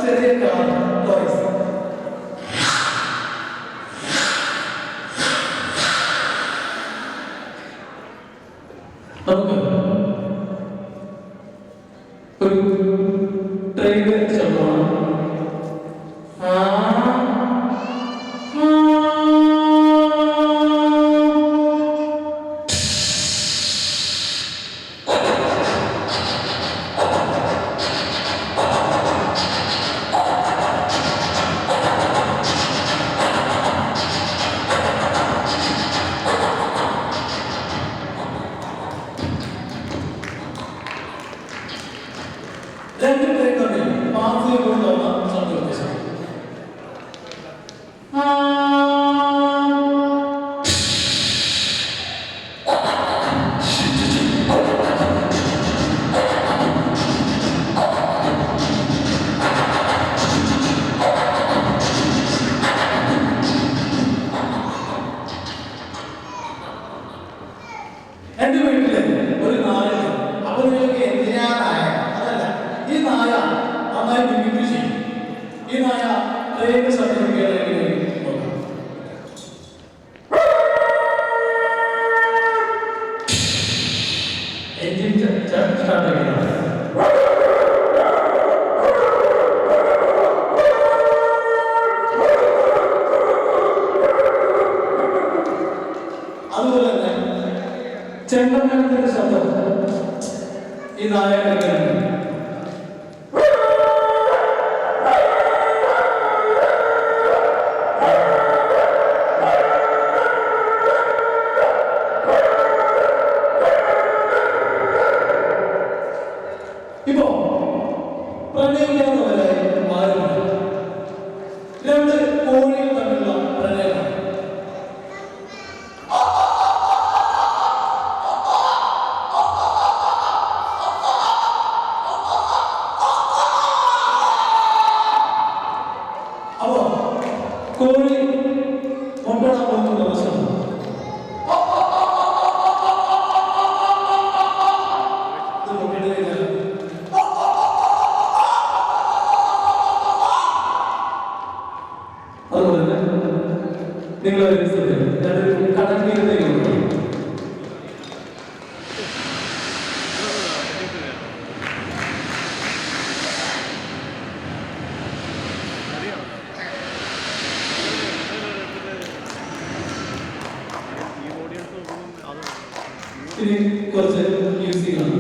ചെറിയ car toys. നമുക്ക് ഒരു ട്രെയിൻ ശബ്ദമാണ്. രണ്ട് ട്രെയിൻ തമ്മിൽ പാസ് കൊണ്ടുവന്ന ശബ്ദ വ്യത്യാസം. എന്റെ വീട്ടില് ഒരു നായ, അപ്പൊ നിങ്ങൾക്ക് എന്തിനാ നായ? അതല്ല, ഈ നായ നന്നായി മിമിക്രി ചെയ്യും. ഈ നായ ട്രെയിനിന്റെ ശബ്ദം എഞ്ചിൻ സ്റ്റാർട്ട് ആക്കിയതാണ്. അതുപോലെ തന്നെ ചെണ്ടമേളത്തിന്റെ ശബ്ദം ഈ നായ കേൾക്കുന്നുണ്ട്. ഇപ്പോ പ്രണയിക്കാത്തവരായി മാറുന്നു. രണ്ട് കോഴികൾ തമ്മിലുള്ള പ്രണയമാണ്. അപ്പോ കോഴി മുട്ടടാൻ പോകുന്ന ദിവസം അതുപോലെ തന്നെ നിങ്ങൾ കടൽ തീരത്തേക്ക് കൊണ്ടുപോകും. ഇനി കുറച്ച് മ്യൂസിക് ആണ്.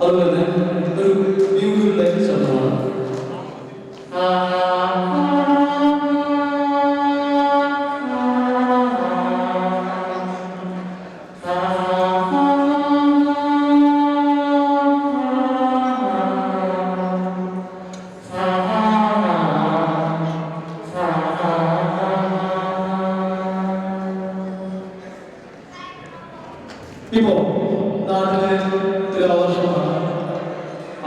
അതുപോലെ തന്നെ ഒരു ബ്യൂട്ടിഫുൾ ലൈഫ് ശബ്ദമാണ്. ഇപ്പോ നാട്ടിലെ തുലാവർഷമാണ്.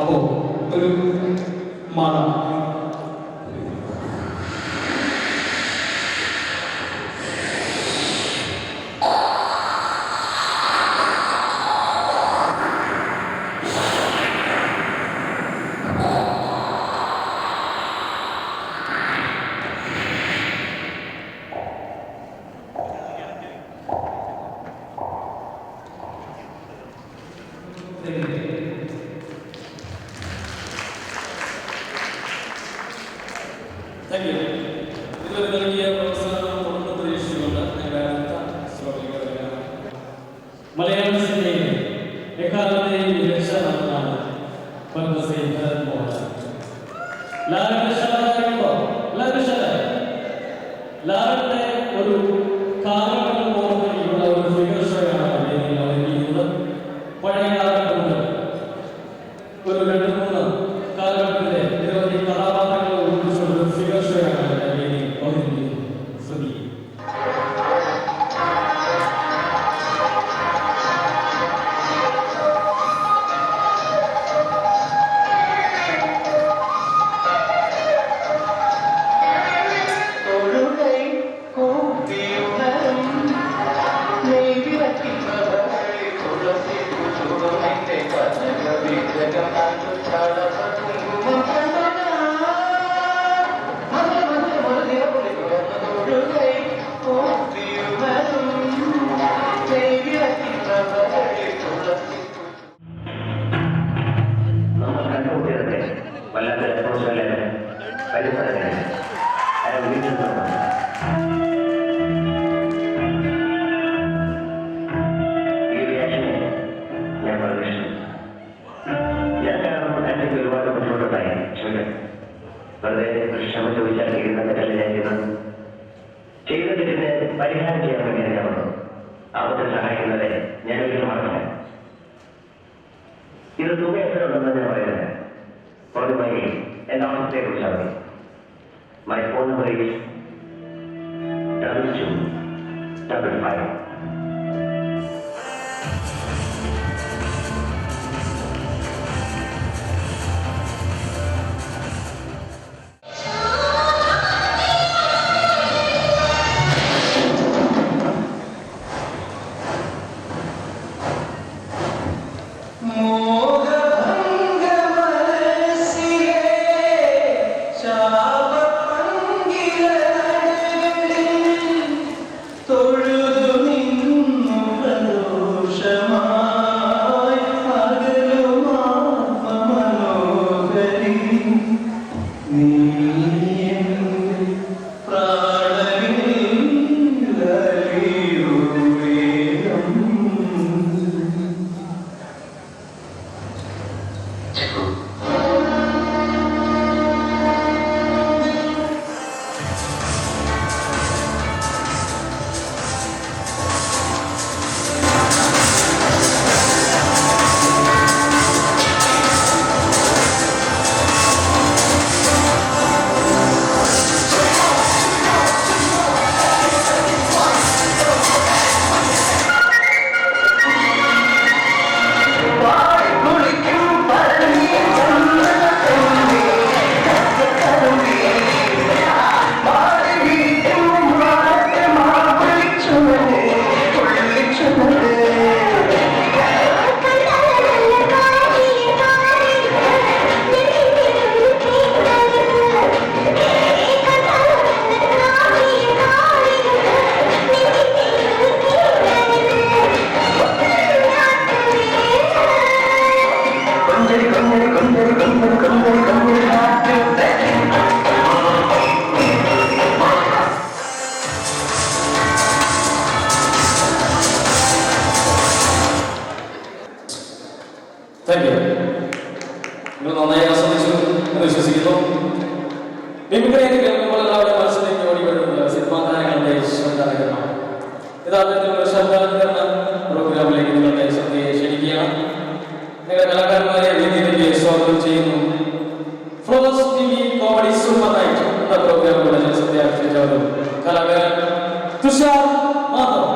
അപ്പോ ഒരു മഴ, Thank you. ഇതുവരെ നൽകിയ പ്രോത്സാഹനം തുടർന്ന് പ്രതീക്ഷിച്ചുകൊണ്ട് ഞങ്ങളുടെ അടുത്ത ശ്രോതാക്കളെ മലയാള സിനിമയിൽ എക്കാലത്തെയും മികച്ച നടനാണ് പത്മശ്രീ ഭരത് മോഹൻ. ലാലിന്റെ ഒരു കാലഘട്ടം ഓർമ്മയുള്ള ഒരു ഫിഗർ ഷോയാണ് പരിഹാരം ചെയ്യാൻ വേണ്ടിയാണ് ഞാൻ വന്നത്. ആപത്തിൽ സഹായിക്കുന്നവരെ ഞാൻ ഒരിക്കലും മറക്കില്ല. ഇത് തുക എത്രയുണ്ടെന്ന് ഞാൻ പറയുന്നത് പൊതുവായി എന്റെ അവസ്ഥയെ കുറിച്ചാണ്. My phone number is 2255. Thank you. നിങ്ങൾ നന്നായി ആസ്വദിച്ചു എന്ന് വിശ്വസിക്കുന്നു. മിമിക്രിയിൽ കേൾക്കുമ്പോഴെല്ലാവരും മനസ്സിലേക്ക് ഓടി വരുന്നത് സിനിമാ താരങ്ങളുടെ ശബ്ദാനുകരണം. യഥാർത്ഥത്തിലുള്ള ശബ്ദാനുകരണ പ്രോഗ്രാമിലേക്ക് നിങ്ങളുടെ ശ്രദ്ധയെ ക്ഷണിക്കുകയാണ്. നിങ്ങളുടെ കലാകാരന്മാരെ വേദിയിലേക്ക് സ്വാഗതം ചെയ്യുന്നു. Flowers TV comedy super night എന്ന പ്രോഗ്രാമിലൂടെ ജനശ്രദ്ധ ആകർഷിച്ചവരും കലാകാരൻ തുഷാർ മാധവ്.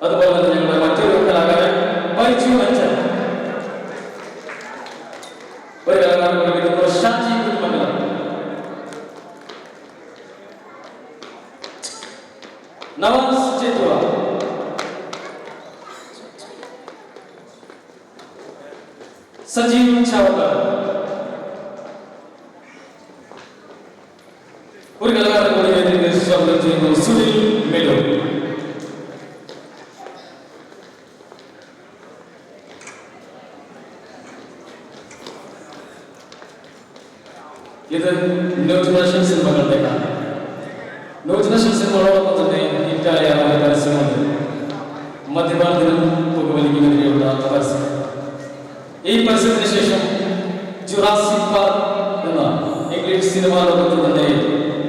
അതുപോലെ തന്നെ ഞങ്ങളുടെ മറ്റൊരു കലാകാരൻ ബൈജു അച്ഛൻ, ഒരു കലാകാരൻ വിളിക്കുന്നു ഷാജി കുഞ്ഞമംഗലം. നവാസ് ചേത്തുവ, സജീവ് ചാവക്കർ, ഒരു കലാകാരൻ കൂടി വേദിയിൽ സ്വാഗതം ചെയ്യുന്നു സുനിൽ മേലോ. ഇത് ന്യൂ ജനറേഷൻ സിനിമകളുടേതാണ്. ന്യൂ ജനറേഷൻ സിനിമകളോടൊപ്പം തന്നെ ഹിറ്റായ ഒരു പരസ്യമുണ്ട്, മദ്യപാനത്തിനും പുകവലിക്കുമെതിരെയുള്ള പരസ്യം. ഈ പരസ്യത്തിന് ശേഷം ജുറാസിക് പാർക്ക് എന്ന ഇംഗ്ലീഷ് സിനിമ ലോകത്തിൽ തന്നെ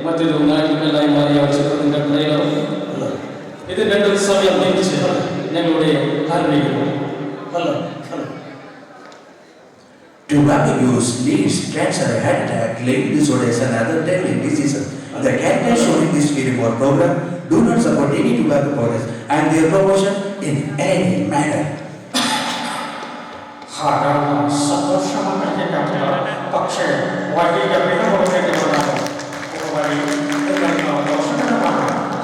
മറ്റൊരു നാട്ടിലായി മാറിയ ചിത്രത്തിന്റെ ട്രെയിലർ. ഇത് രണ്ടും സമയം നീട്ടിച്ച് ഞങ്ങളുടെ ആരംഭിക്കുന്നു. Hello hello. Tobacco use leads cancer, heart attack, liver disorders and other deadly diseases. The characters shown in this film or program do not support any tobacco products and their promotion in any manner. പക്ഷേ വലിയ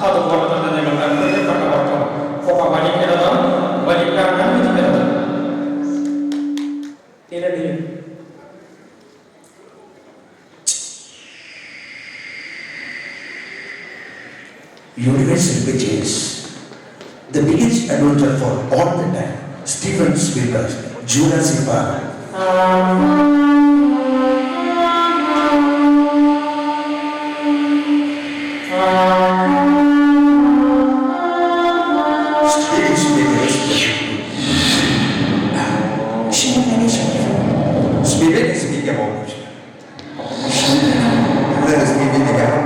അതുപോലെ തന്നെ നിങ്ങൾ അനുഭവപ്പെട്ടവർക്കും പുക വലിക്കുന്നത് വലിക്കാൻ അനുവദിക്കരുത്. Universal Pictures, the biggest adventure for all the time. Steven Spielberg, Jurassic Park. Spielberg is speaking about. Let us begin together.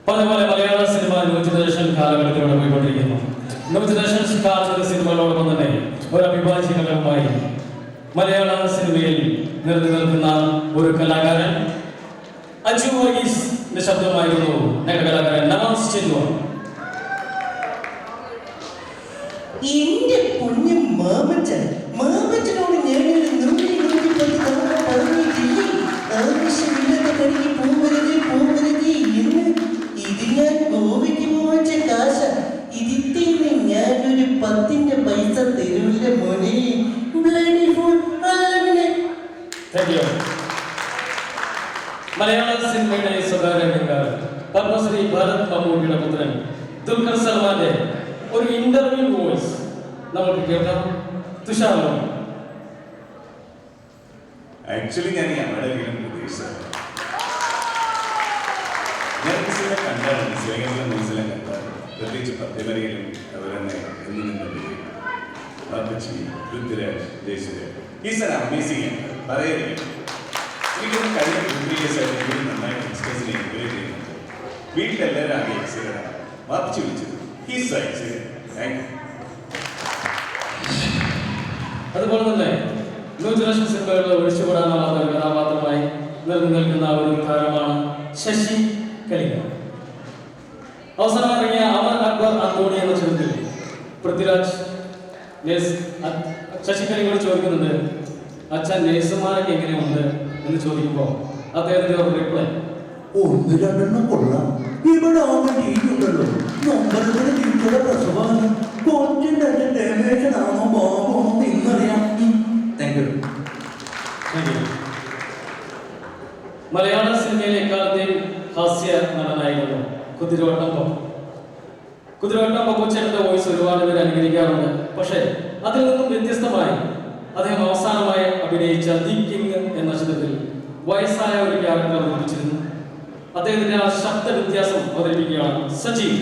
പലപോലെ Malayala cinema new generation കാലഘട്ടത്തിലൂടെ പോയിക്കൊണ്ടിരിക്കുന്നു. ന്യൂജനറേഷൻ കാലഘട്ട സിനിമകളോടൊപ്പം തന്നെ ഒരു അവിഭാജ്യ ഘടകമായി മലയാള സിനിമയിൽ നിറഞ്ഞു നിൽക്കുന്ന ഒരു കലാകാരൻ അജു വർഗീസിന്റെ ശബ്ദമായിരുന്നു ഞങ്ങളുടെ കലാകാരൻ നവാസ് ചെല്ലുവ. എന്റെ കുഞ്ഞു മാമച്ചനോട് ഞാനൊരു 110 തവണ പറഞ്ഞിട്ടില്ലേ, ആവശ്യമില്ലാത്ത പണിക്ക് പോകരുത് എന്ന്. ഇത് ഞാൻ ഗോവയ്ക്ക് പോവച്ച കാശ. ഇതിത്തേന്ന് ഞാനൊരു 10ന്റെ പൈസ തരൂല്ല മോനെ. മലയാള സിനിമയുടെ സ്വകാര്യ രംഗാരൻ പത്മശ്രീ ഭാരത് മമ്മൂട്ടിയുടെ പുത്രൻ ദുൽഖർ സൽമാന്റെ ഒരു ഇന്റർവ്യൂ വോയിസ് നമുക്ക് കേൾക്കാം. തുഷാർ. ആക്ച്വലി ഞാൻ ഈ അമ്മയുടെ വീടും പ്രതീക്ഷിച്ചത് ഞാൻ മിസ്സിലെ കണ്ടാണ്, ശ്രീകണ്ഠൻ മിസ്സിലെ കണ്ടാണ്. പ്രത്യേകിച്ച് പത്തേമരയിലും അവരെന്നെ എന്ന് നിന്നുണ്ട്. Prithviraj, Jayasurya is an amazing actor. പറയുകയാണ് ശ്രീകണ്ഠൻ കഴിഞ്ഞ 2-3 years ആയിട്ട് ഇവിടെ നന്നായിട്ട് എക്സ്പ്രസിനെ എൻകറേജ് ചെയ്യുന്നുണ്ട്. വീട്ടിലെല്ലാവരും ആകെ എക്സിഡൻ്റ് വാപ്പിച്ച് വിളിച്ചത്. He's accident. Thank you. അതുപോലെ തന്നെ ന്യൂജനറേഷൻ സിനിമകളിൽ ഒഴിച്ചുകൂടാനാവാത്ത ഒരു കഥാപാത്രമായി നിറഞ്ഞു നിൽക്കുന്ന ഒരു താരമാണ് ശശി കലിക. അവസാനം ഇറങ്ങിയ അമർ അക്ബർ അന്തോണി എന്ന ചിത്രത്തിൽ പൃഥ്വിരാജ് ശശി കലികയോട് ചോദിക്കുന്നുണ്ട്, അച്ഛൻ നേഴ്സുമാരൊക്കെ എങ്ങനെയുണ്ട് എന്ന് ചോദിക്കുമ്പോൾ അദ്ദേഹത്തിന്റെ ഒരു റിപ്ലൈ, 1-2 കൊള്ളാം. ഇവിടെ ആവുന്നുണ്ടല്ലോ നമ്മളുടെ വീട്ടിലെ പ്രസവമാണ്. കൊച്ചിൻ്റെ ഡാമേജ് ആണോ ബാബോന്ന് ഇന്നറിയാം. Thank you. മലയാള സിനിമയിലെ എക്കാലത്തെയും ഹാസ്യ നടനായിരുന്നു കുതിരവട്ടം പപ്പുച്ചേട്ടന്റെ വോയിസ് ഒരുപാട് പേര് അനുകരിക്കാറുണ്ട്. പക്ഷേ അതിൽ നിന്നും വ്യത്യസ്തമായി അദ്ദേഹം അവസാനമായി അഭിനയിച്ച ദി കിങ് എന്ന ചിത്രത്തിൽ വയസ്സായ ഒരു ക്യാരക്ടർ അവതരിപ്പിച്ചിരുന്നു. അദ്ദേഹത്തിന്റെ ആ ശബ്ദ വ്യത്യാസം അവതരിപ്പിക്കുകയാണ് സജീവ്.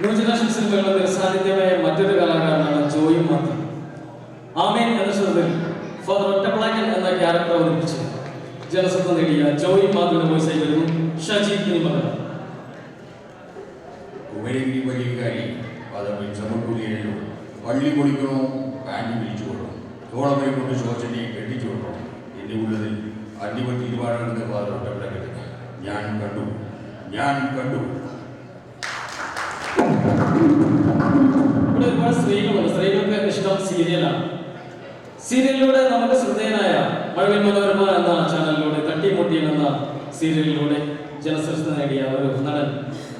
ന്യൂജനറേഷൻ സിനിമകളുടെ നിസ്സാന്നിധ്യമായ മറ്റൊരു കലാകാരനാണ് ജോയി മാത്യു. ആമേൻ എന്ന ചിത്രത്തിൽ ഫാദർ ഒറ്റപ്ലാക്കൻ എന്ന ക്യാരക്ടർ അവതരിപ്പിച്ച് ജനശ്രദ്ധ നേടിയ ജോയി മാത്യുവിന്റെ വോയിസായി വരുന്നു ഷജി കുനിമകൻ. കുമരഗിരി വലിയകാരി പദവിൽ ചമട്ടുകയിലോ പള്ളി പൊളിക്കണോ പാൻറ് വിരിച്ചു കൊടുക്കണം, തോളമേ കൊണ്ട് ശോചനയെ കെട്ടിച്ചു കൊടുക്കണം. എന്റെ ഉള്ളതിൽ അടിപൊളി തീരുമാനങ്ങളുടെ ഫാദർ ഒറ്റപ്ലാക്കൻ ഞാൻ കണ്ടു. ഇവിടെ ഒരുപാട് സ്ത്രീകൾക്ക് ഇഷ്ടം സീരിയലാണ്. സീരിയലിലൂടെ നമുക്ക് ശ്രദ്ധേയനായ മഴവിൽ മനോരമ എന്ന ചാനലിലൂടെ തട്ടിമുട്ടിയൻ എന്ന സീരിയലിലൂടെ ജനശ്രദ്ധ നേടിയ ഒരു നടൻ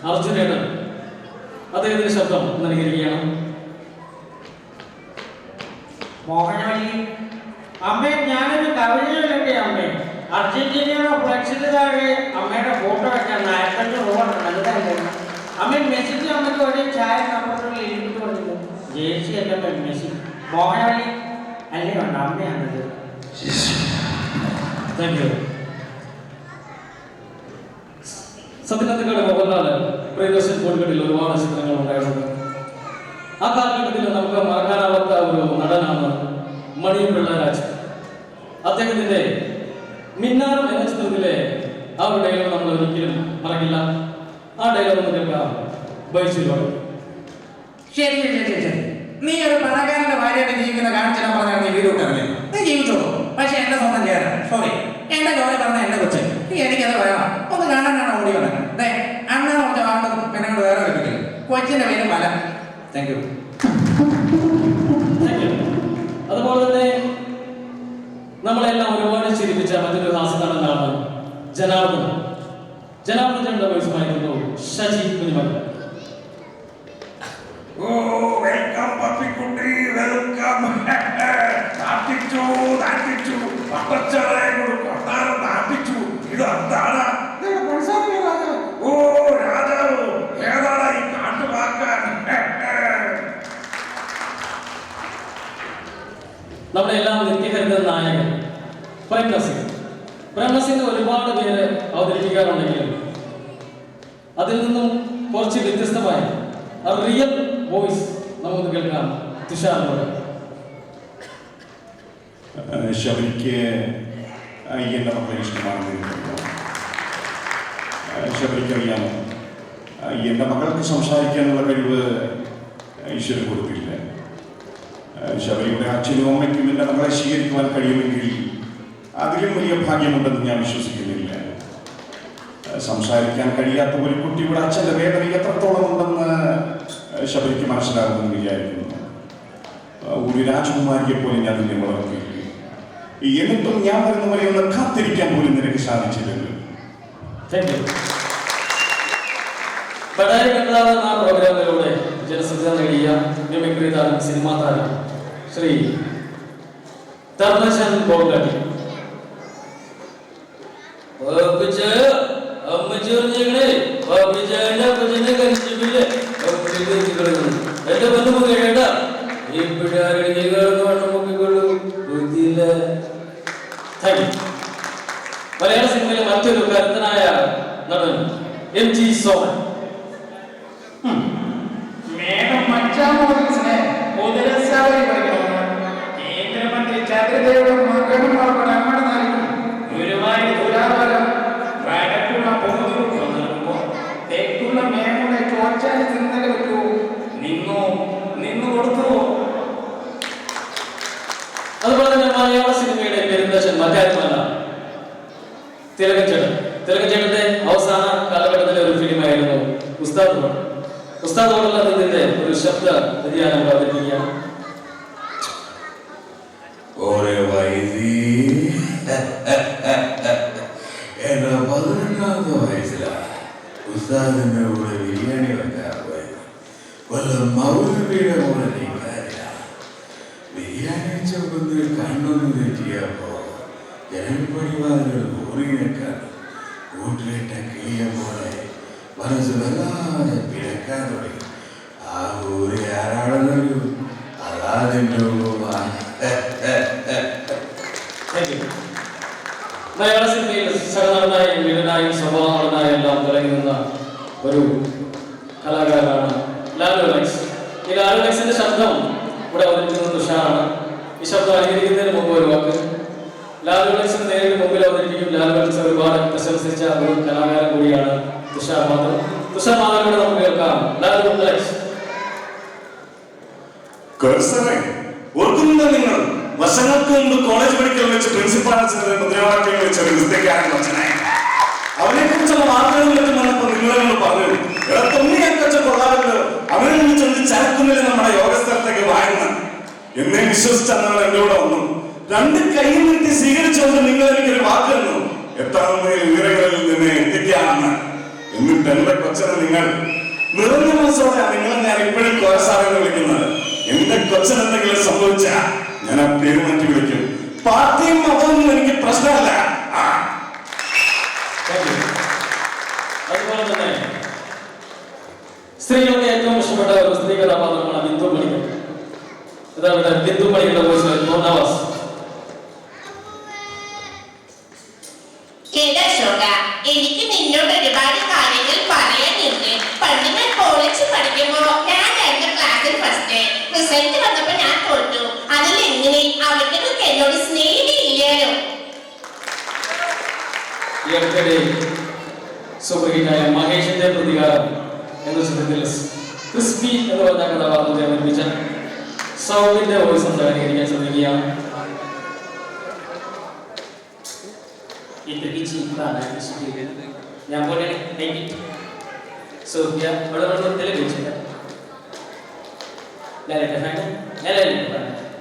അർജുനേട്ടൻ അദ്ദേഹത്തിന്റെ ശബ്ദം നൽകിയിരിക്കുകയാണ്. മോഹനവല്ലി അമ്മേ, ഞാനൊരു കവിത ചൊല്ലട്ടെ അമ്മേ. അർജന്റീനയുടെ ഫ്ലക്സിന് താഴെ അമ്മയുടെ ഫോട്ടോ വെക്കാൻ 45 രൂപ നല്ലതല്ലേ അമ്മ? മെസ്സിക്ക് അമ്മയ്ക്ക് ഒരു ചായ കമ്പനിയിൽ എഴുതിട്ട് പറഞ്ഞു. ജേഴ്സി അല്ല മെസ്സി. മോഹനവല്ലി അല്ലേ ഉണ്ട് അമ്മയാണത്. Thank you. സത്യനന്ദിക്കാട് മോഹൻലാൽ പ്രിയദർശൻ കോഴിക്കോട്ടിൽ ഒരുപാട് ചിത്രങ്ങൾ ഉണ്ടായിട്ടുണ്ട്. ആ കാലഘട്ടത്തിൽ നമുക്ക് മറക്കാനാവാത്ത ഒരു നടനാണ് മണി പിള്ളരാജ്. അദ്ദേഹത്തിന്റെ മിന്നാരം എന്ന ചിത്രത്തിലെ ആ ഒരു ഡയലോഗ് നമ്മൾ ഒരിക്കലും മറക്കില്ല. ആ ഡയലോഗ് ഒന്ന് കേൾക്കാം. ബൈസിലൂടെ ശരി ശരി ശരി ശരി, നീ ഒരു പണക്കാരന്റെ ഭാര്യയായിട്ട് ജീവിക്കുന്ന കാണിച്ചാൽ പറഞ്ഞാൽ നീ വീട് വിട്ടല്ലേ? നീ ജീവിച്ചോളൂ. പക്ഷെ എന്റെ സ്വന്തം ചേരാ, സോറി, എന്റെ ജോലി പറഞ്ഞ എന്റെ കൊച്ചു, നീ എനിക്കത് വേണം. ഒന്ന് കാണാനാണ് ഓടി വന്നത്. അതെ, അണ്ണ കുറച്ച് വാണ്ടതും എന്നെ കൊണ്ട് വേറെ കളിപ്പിക്കില്ല. കൊച്ചിന്റെ പേര് മല. Thank you. അതുപോലെ തന്നെ നമ്മളെല്ലാം ഒരുപാട് ചിരിപ്പിച്ച മറ്റൊരു ഹാസ്യനടനാണ് ജനാർദ്ദൻ. ജനാർദ്ദന്റെ വോയിസ് വായിക്കുന്നു ഷജി കുഞ്ഞുമക്കൾ. Welcome Pappikkutty, welcome. നാട്ടിച്ചു നാട്ടിച്ചു നാട്ടിച്ചു. ഇത് എന്താണ്? ഓ രാജാവ്, ഏതാണ് ഈ കാട്ടുവാക്കാൻ? നമ്മളെല്ലാം നിത്യഹരിത നായകൻ പ്രേംനസീർ. പ്രേംനസീറിനെ ഒരുപാട് പേര് അവതരിപ്പിക്കാറുണ്ടെങ്കിലും അതിൽ നിന്നും കുറച്ച് വ്യത്യസ്തമായി റിയൽ വോയിസ് നമുക്ക് കേൾക്കാം തുഷാറിലൂടെ. ശബരിക്ക് എൻ്റെ മക്കളെ ഇഷ്ടമാണെന്ന് ശബരിക്ക് അറിയാമോ? എൻ്റെ മക്കൾക്ക് സംസാരിക്കാനുള്ള കഴിവ് ഈശ്വരൻ കൊടുത്തില്ല. ശബരിയുടെ അച്ഛനും അമ്മയ്ക്കും എൻ്റെ മകളെ സ്വീകരിക്കുവാൻ കഴിയുമെങ്കിൽ അതിലും വലിയ ഭാഗ്യമുണ്ടെന്ന് ഞാൻ വിശ്വസിക്കുന്നില്ല. സംസാരിക്കാൻ കഴിയാത്ത ഒരു കുട്ടിയുടെ അച്ഛൻ്റെ വേദന എത്രത്തോളം ഉണ്ടെന്ന് ശബരിക്ക് മനസ്സിലാകുമെന്ന് വിചാരിക്കുന്നു. ഒരു രാജകുമാരിയെ പോലെ ഞാൻ നിന്നെ വളർത്തി, എന്നിട്ടും ഞാൻ വരുന്നവരെ ഒന്ന് കാത്തിരിക്കാൻ പോലും നിനക്ക് സാധിച്ചില്ലല്ലോ. എന്ന പ്രോഗ്രാമിലൂടെ ജനശ്രദ്ധ നേടിയ മിമിക്രി താരം, സിനിമാ താരം ശ്രീ തർണശൻ ബോൾഗാട്ടി. എന്റെ ബന്ധു കേട്ട മലയാള സിനിമയിലെ മറ്റൊരു കരുത്തനായ നടൻ MG സോമൻ. കേന്ദ്രമന്ത്രി ചന്ദ്രദേവയുടെ മകനും ഗുരുവായൂർ തുലാവരം വടക്കുള്ള പൊങ്ങുമ്പോ തെക്കുള്ള മേമുടെ ചോച്ചാൽ ചിന്തകൾ വെക്കൂ. നിന്നു കൊടുത്തു. അതുപോലെ തന്നെ മലയാള സിനിമയുടെ പെരുന്തച്ഛൻ മറ്റാരുമല്ല, തിലകൻ ചേട്ടന്റെ അവസാന കാലഘട്ടത്തിലെ ഒരു ഫിലിമായിരുന്നു ഉസ്താദ്. ഉസ്താദോടുള്ള ഇതിന്റെ ഒരു ശബ്ദ വ്യതിയാനം അവതരിപ്പിക്കുകയാണ്. എന്റെ 18ാമത്തെ വയസ്സിലാണ് ഉസ്താദിന്റെ കൂടെ ബിരിയാണി വെക്കാൻ പോയത്. വല്ല മൗലവിയുടെ കൂടെ നീക്കാറില്ല. ബിരിയാണി വെച്ചൊന്ന് കണ്ണൊന്ന് തെറ്റിയപ്പോ ജനപരിവാരങ്ങൾ ഓറിനേക്കാണ് കൂട്ടിലിട്ട കിളിയ പോലെ മനസ്സ് വല്ലാതെ പിഴക്കാൻ തുടങ്ങി. ആ ഊരി ആരാണെന്നൊരു അതാതിൻ്റെ മലയാള സിനിമയിൽ സഹനടനായും വീരനായും സ്വഭാവനായും എല്ലാം തുടങ്ങി നിന്ന ഒരു കലാകാരനാണ് ലാലു അലക്സ്. ഈ ലാലു അലക്സിന്റെ ശബ്ദം ഇവിടെ അവതരിപ്പിക്കുന്നത് തുഷാറാണ്. ഈ ശബ്ദം അനുകരിക്കുന്നതിന് മുമ്പ് ഒരു വാക്ക് ലാലു അലക്സിന് നേരിട്ട് മുമ്പിൽ അവതരിപ്പിക്കും. ലാലു അലക്സ് ഒരുപാട് പ്രശംസിച്ച ഒരു കലാകാരൻ കൂടിയാണ് തുഷാർ മാധവ്. തുഷാർ മാധവിലൂടെ നമുക്ക് കേൾക്കാം ലാലു അലക്സ്. ഓർക്കുന്നുണ്ടോ നിങ്ങൾ? വർഷങ്ങൾക്ക് മുമ്പ് കോളേജ് പഠിക്കൽ വെച്ച് പ്രിൻസിപ്പാൾ മുദ്രാവാക്യങ്ങൾ വെച്ച ഒരു നൃത്തക്കാരൻ അച്ഛനായി അവനെ കുറിച്ചുള്ള വാർത്തകൾ വന്നപ്പോൾ നിങ്ങളെ പറഞ്ഞു, തൊന്നിയക്കച്ച കൊള്ളാമല്ലോ, അവനെ വിളിച്ചൊന്ന് ചരക്കുന്നില്ല നമ്മുടെ യോഗസ്ഥലത്തേക്ക് വാഴുന്ന എന്നെ വിശ്വസിച്ച നിങ്ങൾ എന്റെ കൂടെ വന്നു. 2 കൈയിൽ നീട്ടി സ്വീകരിച്ചുകൊണ്ട് നിങ്ങൾ എനിക്കൊരു വാക്ക് തന്നു, എത്താവുന്ന ഉയരങ്ങളിൽ നിന്ന് എത്തിക്കാമെന്ന്. എന്നിട്ട് എന്റെ കൊച്ചനെ നിങ്ങൾ നിറഞ്ഞ മനസ്സോടെയാണ് നിങ്ങളെ ഞാൻ ഇപ്പോഴും കോരസാറെന്ന് വിളിക്കുന്നത്. എന്റെ കൊച്ചൻ എന്തെങ്കിലും സംഭവിച്ച ഞാൻ ആ പേര് മാറ്റി വിളിക്കും. പാർട്ടിയും മതമൊന്നും എനിക്ക് പ്രശ്നമല്ല. അതുപോലെ തന്നെ സ്ത്രീകൾക്ക് ഏറ്റവും ഇഷ്ടപ്പെട്ട ഒരു സ്ത്രീ കഥാപാത്രമാണ് ബിന്ദു മണികൾ. ഇതാ ബിന്ദു മണികളുടെ വോയിസ് നവാസ്. ചോട്ടാ, എനിക്ക് നിന്നോട് ഒരുപാട് കാര്യങ്ങൾ പറയാനുണ്ട്. പണ്ട് ഞാൻ കോളേജിൽ പഠിക്കുമ്പോ ഞാൻ 2 ക്ലാസ്സിൽ ഫസ്റ്റ്, റിസൾട്ട് വന്നപ്പോ ഞാൻ തോറ്റു. അതിലെങ്ങനെ അവർക്കൊക്കെ എന്നോട് സ്നേഹിയില്ലാലോ. ഈ അടുത്തിടെ സൂപ്പർഹിറ്റായ മഹേഷിന്റെ പ്രതികാരം എന്ന ചിത്രത്തിൽ ക്രിസ്പി എന്ന് പറഞ്ഞ കഥാപാത്രത്തെ അവതരിപ്പിച്ച സൗദിന്റെ വോയിസ് അനുകരിക്കാൻ ശ്രമിക്കുകയാണ്. ഇത്രയ്ക്ക് ചീപ്പാണ് ഞാൻ പോലെ സോഫിയ വെള്ളത്തിൽ വെച്ചിട്ട്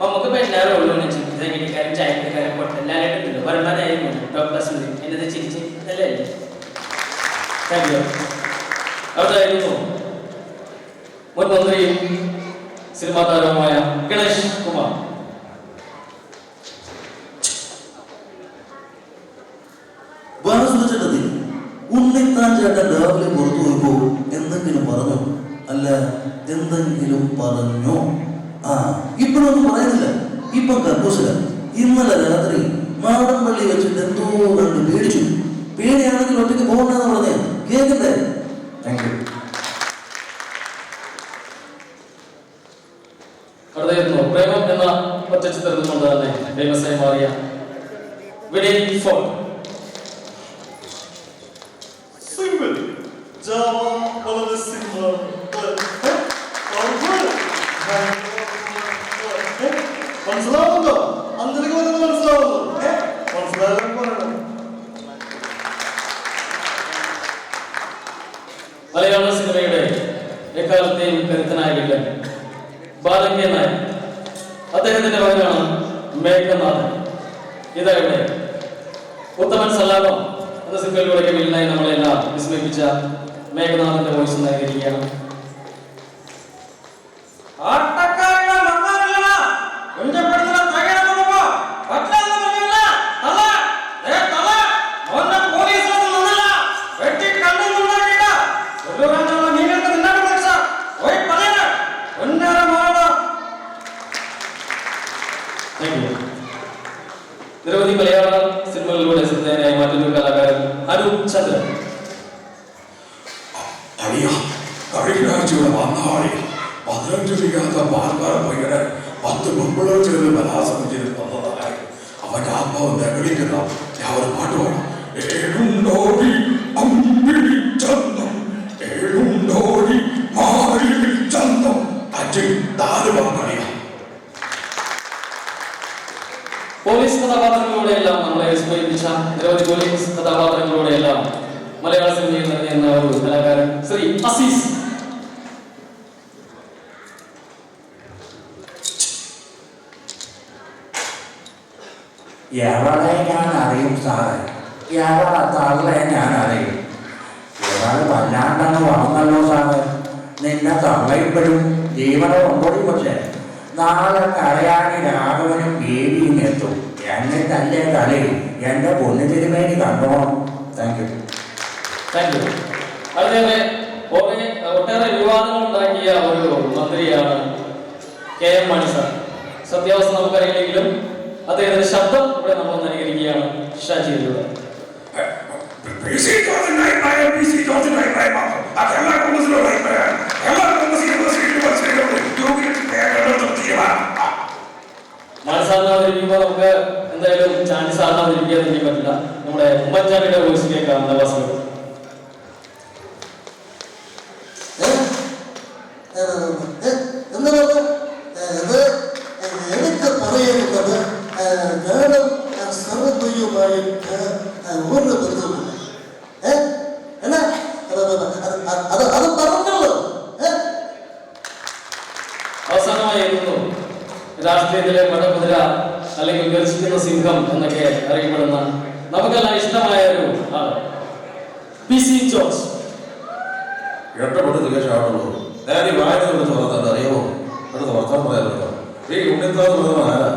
നമുക്ക് പെണ്ണാറ് ഉള്ളൂ ചിത്രക്കാരും ചായക്കാരും പൊട്ടെല്ലാവരും വരുമാനമായിരുന്നു ടോപ്പ് ക്ലാസ് എന്നത് ചിരിച്ച് നല്ലതല്ലേ. Thank you. അതായിരുന്നു മുൻ മന്ത്രിയും സിനിമാ താരവുമായ ഗണേഷ് കുമാർ. വാസുചേട്ടത്തിൽ ഉണ്ണിത്താൻ ചേട്ടൻ രാവിലെ പുറത്തു പോയപ്പോ എന്തെങ്കിലും പറഞ്ഞോ? അല്ല, എന്തെങ്കിലും പറഞ്ഞോ? ഇപ്പോഴൊന്നും പറയുന്നില്ല. ഇപ്പൊ കക്കൂസില. ഇന്നലെ രാത്രി മാടമ്പള്ളി വെച്ചിട്ട് എന്തോ കണ്ട് പേടിച്ചു. പേടിയാണെങ്കിൽ ഒറ്റയ്ക്ക് പോകണ്ടെന്ന് പറഞ്ഞ കേൾക്കണ്ടേ? Thank you. അടുത്തായിരുന്നു പ്രേമം എന്ന ഒറ്റ ചിത്രത്തിൽ കൊണ്ട് തന്നെ ഫേമസായി മാറിയ വിനയ് ഫോർട്ട്. മനസ്സിലാവുന്നുണ്ടോ? അന്തരിക്ക് മനസ്സിലാവുന്നു. മലയാള സിനിമയുടെ എക്കാലത്തെയും കരുത്തനായ വില്ലൻ ബാലകേ നായർ. അദ്ദേഹത്തിന്റെ മകനാണ് മേഘനാഥൻ. ഇതായിട്ട് ഉത്തമൻ സല്ലാപം എന്ന സിനിമയിലൂടെ വില്ലനായി നമ്മളെല്ലാം വിസ്മയിപ്പിച്ച മേഘനാഥന്റെ വോയിസ് നൽകിയിരിക്കുകയാണ്. നിരവധി മലയാള സിനിമകളിലൂടെ ശ്രദ്ധേയനായ മറ്റൊരു കലാകാരൻ അനൂപ് ചന്ദ്രൻ. കഴിഞ്ഞ ആഴ്ചയുടെ വന്നാളി 15 തികയാത്ത പാൽക്കാര പയ്യനെ 10 പെമ്പിളർ ചേർന്ന് ബലാത്സംഗം ചെയ്ത് കൊന്നതായി അവന്റെ ആത്മാവ് നഗരിക്കുന്ന ഞാൻ ഒരു പാട്ട് പാടാം. ഏഴുണ്ടോടി അമ്പിളി ചന്തം, ഏഴുണ്ടോടി മാറിൽ ചന്തം, അച്ഛൻ 4 വാങ്ങണിയാ. പോലീസ് കഥാപാത്രങ്ങളിലൂടെയെല്ലാം നമ്മളെ വിസ്മയിപ്പിച്ച നിരവധി പോലീസ് കഥാപാത്രങ്ങളിലൂടെയെല്ലാം മലയാള സിനിമയിൽ നിറഞ്ഞ ഒരു കലാകാരൻ ശ്രീ അസീസ്. എവളെ ഞാൻ അറിയും സാറേ, എവളെ തള്ളെ ഞാൻ അറിയും. ഇവള് വല്ലാണ്ടങ്ങ് വളർന്നല്ലോ സാറേ. നിന്നെ തള്ളയിപ്പോഴും ജീവനം ഉണ്ടോടി പക്ഷേ നാളെ കരയാണി രാഘവനും ബേബിയും എത്തും. എന്നിട്ടല്ലേ കളി. എൻ്റെ പൊന്നു തിരുമേനി കണ്ടോണം. Thank you. Thank you. അതുപോലെ ഒട്ടേറെ വിവാദങ്ങൾ ഉണ്ടാക്കിയ ഒരു മന്ത്രിയാണ് കെ എം മണി സാർ. സത്യാവസ്ഥ നമുക്കറിയില്ലെങ്കിലും അദ്ദേഹത്തിന്റെ ശബ്ദം ഇവിടെ നമ്മൾ അനുകരിക്കുകയാണ് ഷാജിയിലൂടെ. മത്സരം അവതരിപ്പിക്കുമ്പോൾ നമുക്ക് എന്തായാലും ചാൻസ് ആകാതിരിക്കാതിരിക്കാൻ പറ്റില്ല. നമ്മുടെ ഉമ്മൻചാണ്ടിയുടെ വോയിസ് കേൾക്കാം. നവാസ് എനിക്ക് പറയുന്നത് ഞാനും സർവ്വയുമായിട്ട് ഒരു ബന്ധവുമില്ല. അത് പറഞ്ഞല്ലോ. അവസാനമായിരുന്നു രാഷ്ട്രീയത്തിലെ പടകുതിര അല്ലെങ്കിൽ ഗർജിക്കുന്ന സിംഹം എന്നൊക്കെ അറിയപ്പെടുന്ന നമുക്കെല്ലാം ഇഷ്ടമായ ഒരു ആള് PC ജോർജ്. എട്ടപ്പെട്ട് തികച്ചാണല്ലോ. ഞാൻ ഈ വായന തുറന്നത് അറിയാമോ? അടുത്ത് വർത്താൻ പറയാറുണ്ടോ? ഈ ഉണ്ണിത്താന്ന് പറഞ്ഞ ആരാ?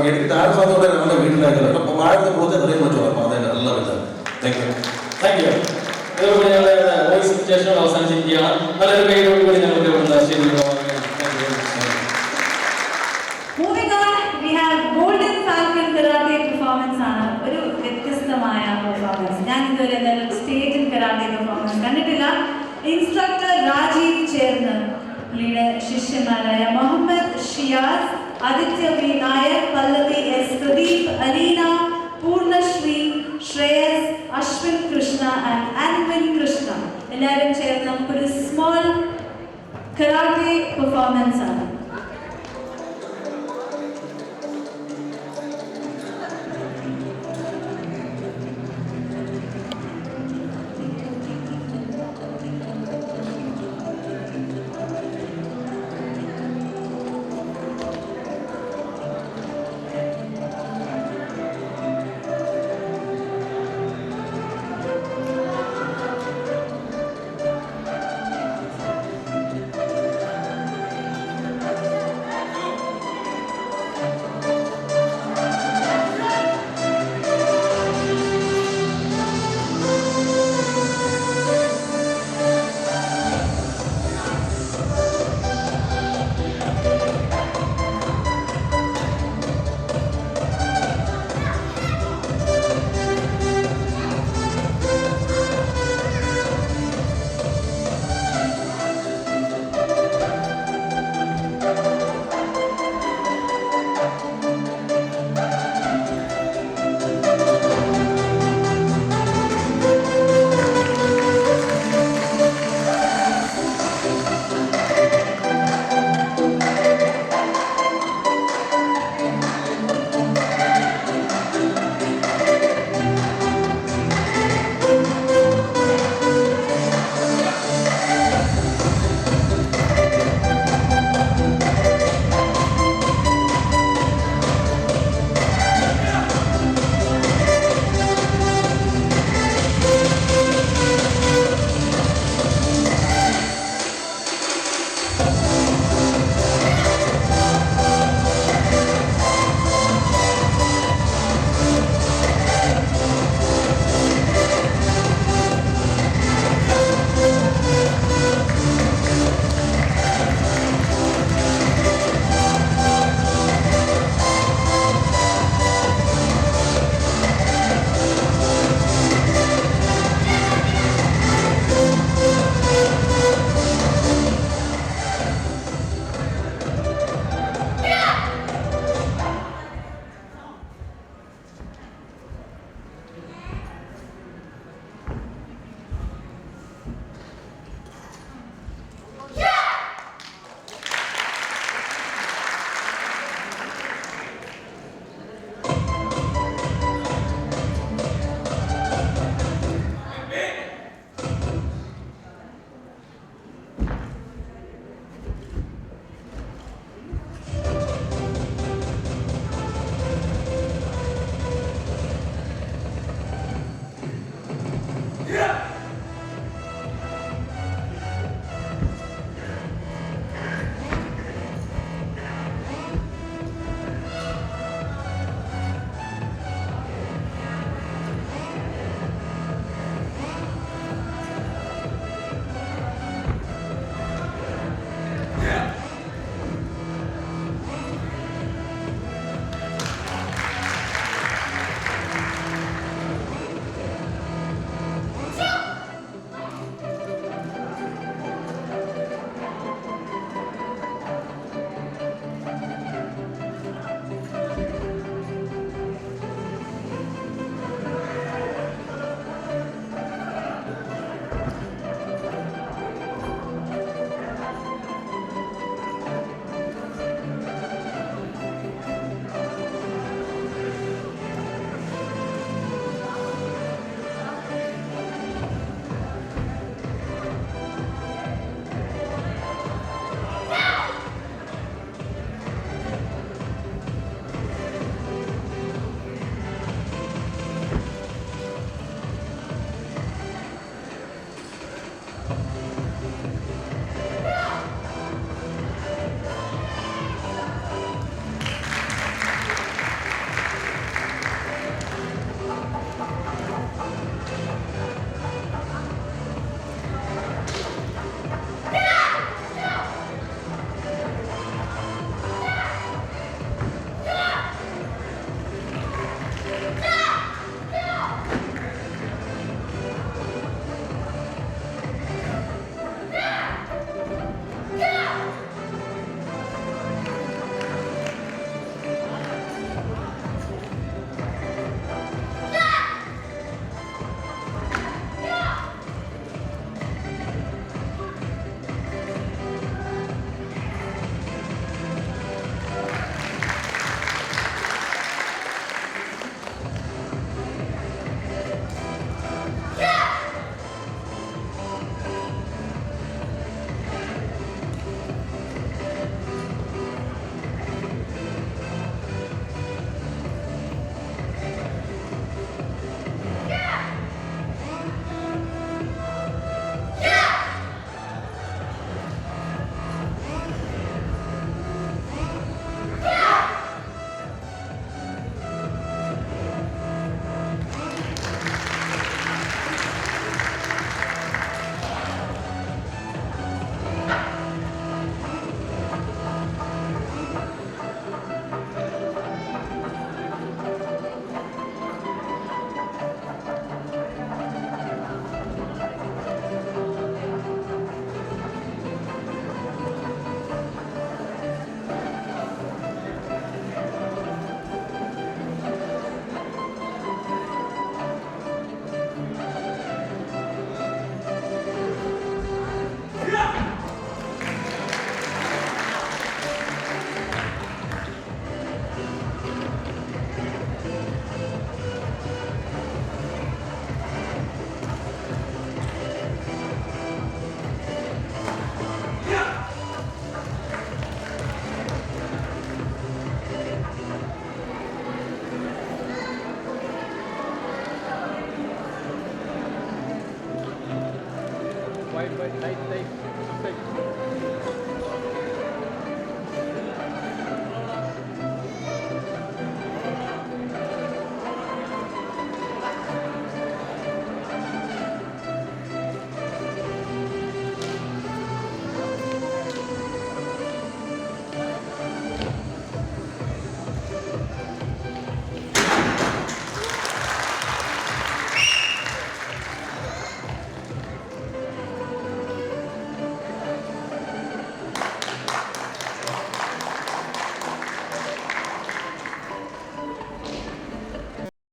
എനിക്ക് താഴെ സാധനം ഞങ്ങളുടെ വീട്ടിലായിരുന്നു. അപ്പൊ വായന കൂടുതൽ അറിയാൻ പറ്റുമോ? അപ്പൊ അതെ എല്ലാം ഇല്ല. Thank you. Thank U. ഇതോടുകൂടി ഞങ്ങളുടെ വോയിസ് സ്റ്റേഷൻ അവസാനിച്ചിരിക്കുകയാണ്. നല്ലൊരു കൈയോടുകൂടി ഞങ്ങളുടെ ഇവിടെ സ്റ്റേജിൽ Moving on, we have Golden Falcon Karate performance ആണ്. ഒരു വ്യത്യസ്തമായ പെർഫോമൻസ്. ഞാൻ ഇത് ഇതുവരെ എന്തായാലും സ്റ്റേജിൽ കരാട്ടെ പെർഫോമൻസ് കണ്ടിട്ടില്ല. ഇൻസ്ട്രക്ടർ രാജീവ് ചേർന്ന് പുള്ളിയുടെ ശിഷ്യന്മാരായ Muhammad Shiyas, Aditya V Nair, Pallavi S Pradeep, Aleena, Poornasree, Shreyas, Ashwin Krishna and Anvin Krishna എല്ലാവരും ചേർന്ന് നമുക്കൊരു സ്മോൾ കരാട്ടെ പെർഫോമൻസ് ആണ്. Bye. Tight.